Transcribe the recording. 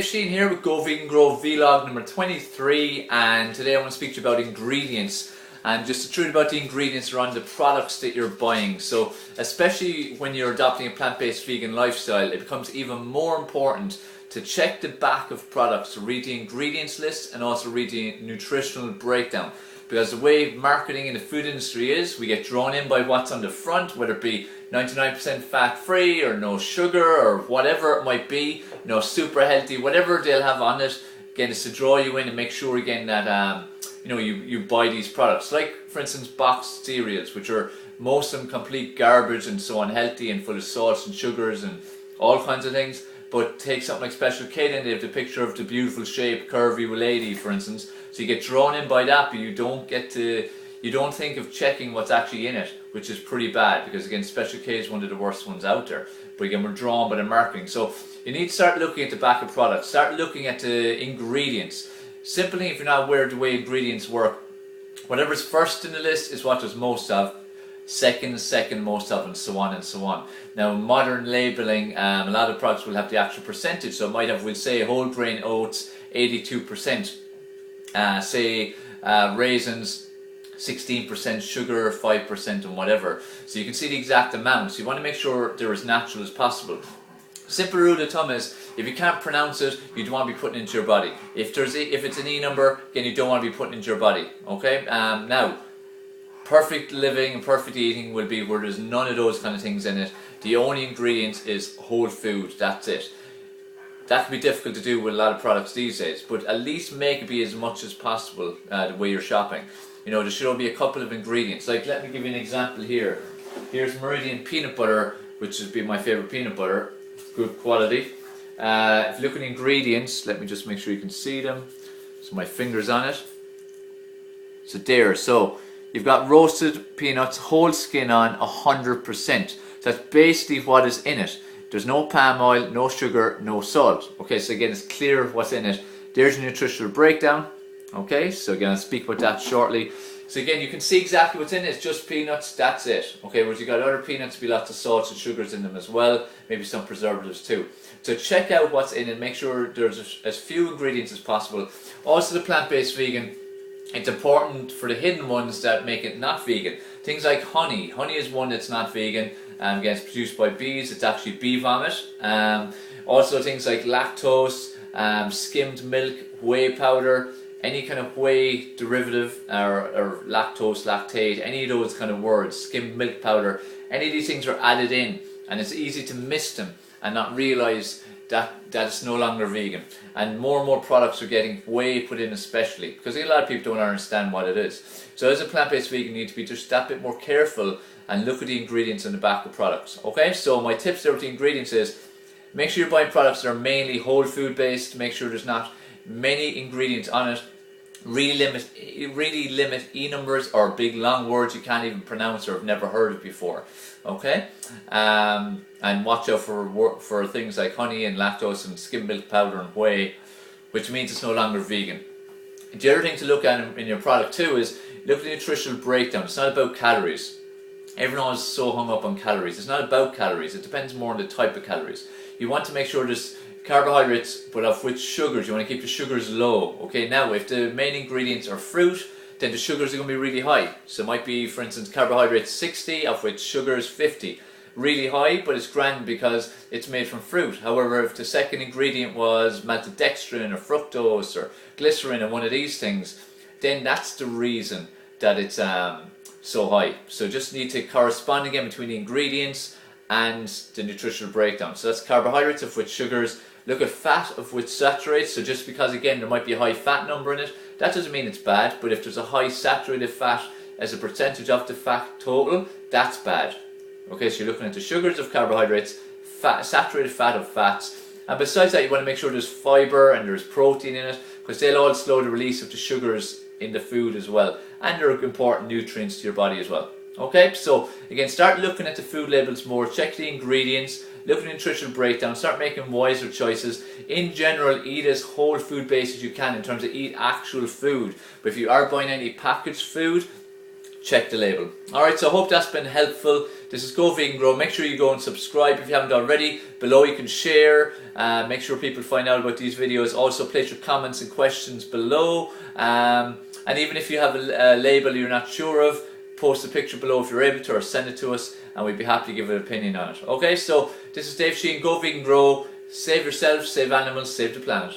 Sheahan here with Go Vegan Grow vlog number 23, and today I want to speak to you about ingredients and just the truth about the ingredients around the products that you're buying. So especially when you're adopting a plant-based vegan lifestyle, it becomes even more important to check the back of products, to read the ingredients list and also read the nutritional breakdown. Because the way marketing in the food industry is, we get drawn in by what's on the front, whether it be 99% fat free or no sugar or whatever it might be, super healthy, whatever they'll have on it. Again, it's to draw you in and make sure again that you buy these products. Like for instance boxed cereals, which are most of them complete garbage and so unhealthy and full of salts and sugars and all kinds of things. But take something like Special K and they have the picture of the beautiful shape curvy lady, for instance. So you get drawn in by that, but you don't think of checking what's actually in it, which is pretty bad, because again, Special K is one of the worst ones out there. But again, we're drawn by the marketing. So you need to start looking at the back of products, start looking at the ingredients. Simply, if you're not aware of the way ingredients work, whatever's first in the list is what there's most of, second most of, and so on and so on. Now, modern labeling, a lot of products will have the actual percentage, so it might have, we'll say, whole grain oats, 82%, raisins, 16% sugar, 5% and whatever. So you can see the exact amount. So you want to make sure they're as natural as possible. Simple rule of thumb is, if you can't pronounce it, you don't want to be putting it into your body. If it's an E number, again, you don't want to be putting it into your body. Okay? Now, perfect living and perfect eating will be where there's none of those kind of things in it. The only ingredient is whole food. That's it. That can be difficult to do with a lot of products these days, but at least make it be as much as possible the way you're shopping. There should be a couple of ingredients. Like, let me give you an example here. Here's Meridian peanut butter, which would be my favorite peanut butter. Good quality. If you look at the ingredients, let me just make sure you can see them. So my finger's on it. So there. So you've got roasted peanuts, whole skin on, 100%. So that's basically what is in it. There's no palm oil, no sugar, no salt. Okay, so again, it's clear what's in it. There's your nutritional breakdown. Okay, so again, I'll speak about that shortly. So again, you can see exactly what's in it. It's just peanuts, that's it. Okay, whereas you got other peanuts, be lots of salts and sugars in them as well. Maybe some preservatives too. So check out what's in it. Make sure there's as few ingredients as possible. Also, the plant-based vegan, it's important for the hidden ones that make it not vegan. Things like honey. Honey is one that's not vegan. Again, it's produced by bees. It's actually bee vomit. Also things like lactose, skimmed milk, whey powder, any kind of whey derivative, or lactose, lactate, any of those kind of words, skimmed milk powder, any of these things are added in, and it's easy to miss them and not realize that it's no longer vegan. And more products are getting whey put in, especially because a lot of people don't understand what it is. So as a plant-based vegan, you need to be just that bit more careful and look at the ingredients on the back of products. Okay, so my tips there with the ingredients is, make sure you're buying products that are mainly whole food based. Make sure there's not many ingredients on it. Really limit E numbers or big long words you can't even pronounce or have never heard of before. Okay, and watch out for things like honey and lactose and skim milk powder and whey, which means it's no longer vegan. The other thing to look at in your product too is look at the nutritional breakdown. It's not about calories. Everyone is so hung up on calories. It's not about calories. It depends more on the type of calories. You want to make sure there's carbohydrates, but of which sugars. You want to keep the sugars low. Okay, now if the main ingredients are fruit, then the sugars are going to be really high. So it might be, for instance, carbohydrates 60, of which sugar is 50. Really high, but it's grand because it's made from fruit. However, if the second ingredient was maltodextrin or fructose or glycerin or one of these things, then that's the reason that it's so high. So just need to correspond again between the ingredients and the nutritional breakdown. So that's carbohydrates, of which sugars. Look at fat, of which saturates. So just because again there might be a high fat number in it, that doesn't mean it's bad. But if there's a high saturated fat as a percentage of the fat total, that's bad. Okay, so you're looking at the sugars of carbohydrates, saturated fat of fats, and besides that you want to make sure there's fiber and there's protein in it, because they'll all slow the release of the sugars in the food as well, and they're important nutrients to your body as well. Okay, so again, start looking at the food labels more, check the ingredients, look at the nutritional breakdown, start making wiser choices. In general, eat as whole food based as you can in terms of eat actual food. But if you are buying any packaged food, check the label. Alright, so I hope that's been helpful. This is Go Vegan Grow. Make sure you go and subscribe if you haven't already. Below you can share, make sure people find out about these videos. Also place your comments and questions below. And even if you have a label you're not sure of, post a picture below if you're able to, or send it to us and we'd be happy to give an opinion on it. Okay, so this is Dave Sheahan, Go Vegan Grow. Save yourself, save animals, save the planet.